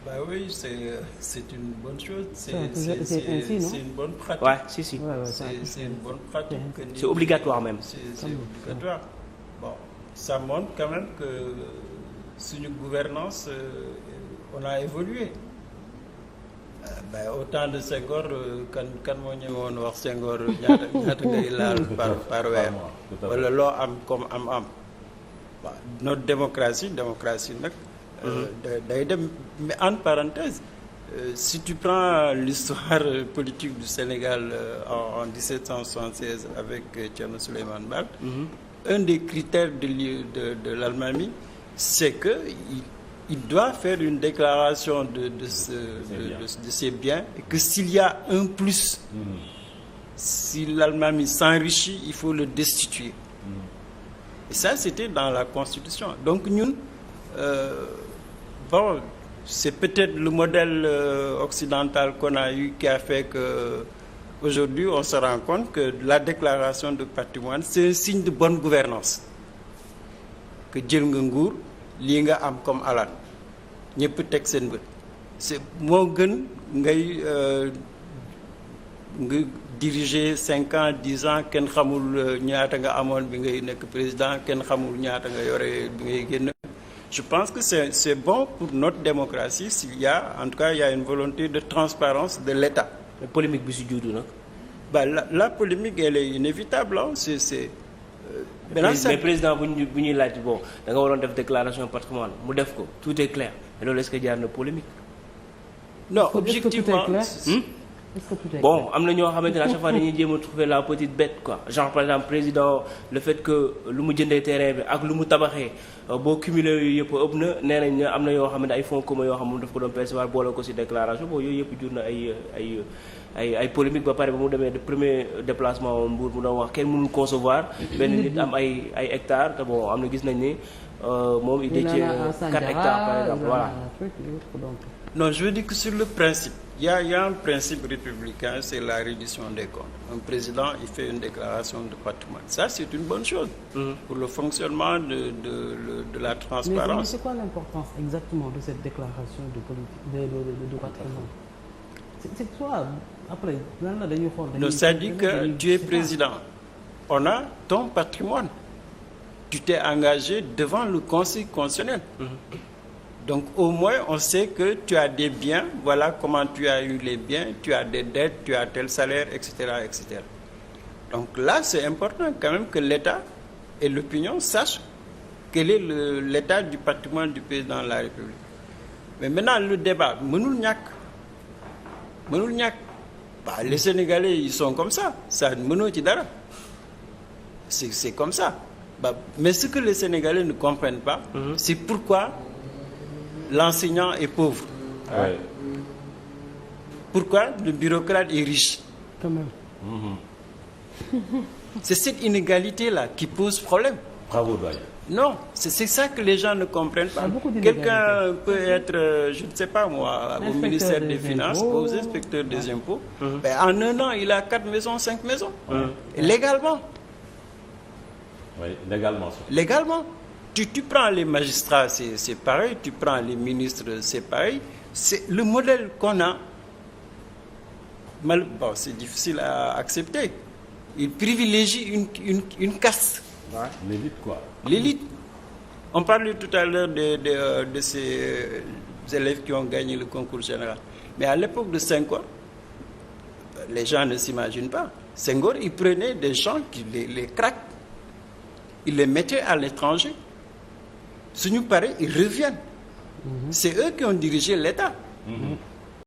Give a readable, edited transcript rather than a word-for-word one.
Bah oui, c'est une bonne chose. C'est une bonne pratique. Ouais, si. C'est une bonne pratique. C'est obligatoire même. C'est obligatoire. Bon, ça montre quand même que sur une gouvernance, on a évolué. Au temps de Senghor, kan moo ñëwoon wax Senghor ñaata ngay laal par weer wala loo am comme am. Notre démocratie nag. day dem mais en parenthèse si tu prends l'histoire politique du Sénégal en 1776 avec Thierno Souleymane Baal, un des critères de l'Almami, c'est que il doit faire une déclaration de ses biens, et que s'il y a un plus, si l'Almami s'enrichit, il faut le destituer. Et ça, c'était dans la Constitution. Donc ñun bon, c'est peut-être le modèle occidental qu'on a eu qui a fait que aujourd'hui on se rend compte que la déclaration de patrimoine, c'est un signe de bonne gouvernance. Que jël nga nguur lii nga am comme alal ñëpp teg seen bët. C'est moo gën ngay nga diriger 5 ans 10 ans kenn xamul ñaata nga amoon bi ngay nekk président, kenn xamul ñaata nga yore bi ngay génn. Je pense que c'est bon pour notre démocratie s'il y a, en tout cas, il y a une volonté de transparence de l'État. La polémique bi si juutu nag. La polémique, elle est inévitable. Hein. Mais président bu ñuy laaj bon da nga waroon def déclaration patrimoine mu def ko tout est clair mais loolu est-ce que jaar na polémique. Non, objectivement. Bon, am na ñoo xamante ne à chaque fois dañuy jéem a trouver la petite bête quoi, genre par exemple président le fait que lu mu jëndee terrain bi ak lu mu tabaxee boo cumulé yooyu yëpp ëpp na nee nañ am na yoo xam ne ay fonds communs yoo xam ne daf ko doon percevoir boole ko ci déclaration boobu yooyu yëpp jur na ay polémique ba pare ba mu demee de premier déplacement Mbour mu doon wax kenn mënul concevoir benn nit am ay hectares te bon am na gis nañ ni moom il détient 4 hectares par exemple voilà. Non, je veux dire que sur le principe, il y a un principe républicain, c'est la reddition des comptes. Un président, il fait une déclaration de patrimoine. Ça, c'est une bonne chose pour le fonctionnement de la transparence. Mais c'est quoi l'importance exactement de cette déclaration de patrimoine? C'est quoi après? Non, ça dit que tu es président. On a ton patrimoine. Tu t'es engagé devant le Conseil constitutionnel. Donc au moins on sait que tu as des biens, voilà comment tu as eu les biens, tu as des dettes, tu as tel salaire, etc., etc. Donc là c'est important quand même que l'État et l'opinion sachent quel est l'état du patrimoine du président de la République. Mais maintenant le débat mënul ñàkk. Les Sénégalais ils sont comme ça mënoo ci dara. C'est comme ça. Mais ce que les Sénégalais ne comprennent pas, c'est pourquoi l'enseignant est pauvre. Ouais. Pourquoi le bureaucrate est riche? Quand même. C'est cette inégalité-là qui pose problème. Bravo, Doyen. Non, c'est ça que les gens ne comprennent pas. Quelqu'un peut être, je ne sais pas moi, au ministère des Finances, aux inspecteurs des impôts. En un an, il a 4 maisons, 5 maisons. Légalement. Oui, légalement. Légalement. Tu prends les magistrats, c'est pareil. Tu prends les ministres, c'est pareil. C'est le modèle qu'on a. Bon, c'est difficile à accepter. Il privilégie une caste. Ouais. L'élite, quoi. L'élite. On parlait tout à l'heure de ces élèves qui ont gagné le concours général. Mais à l'époque de Senghor, les gens ne s'imaginent pas. Senghor, il prenait des gens qui les craquent. Il les mettait à l'étranger. Si nous paraît, ils reviennent. C'est eux qui ont dirigé l'État.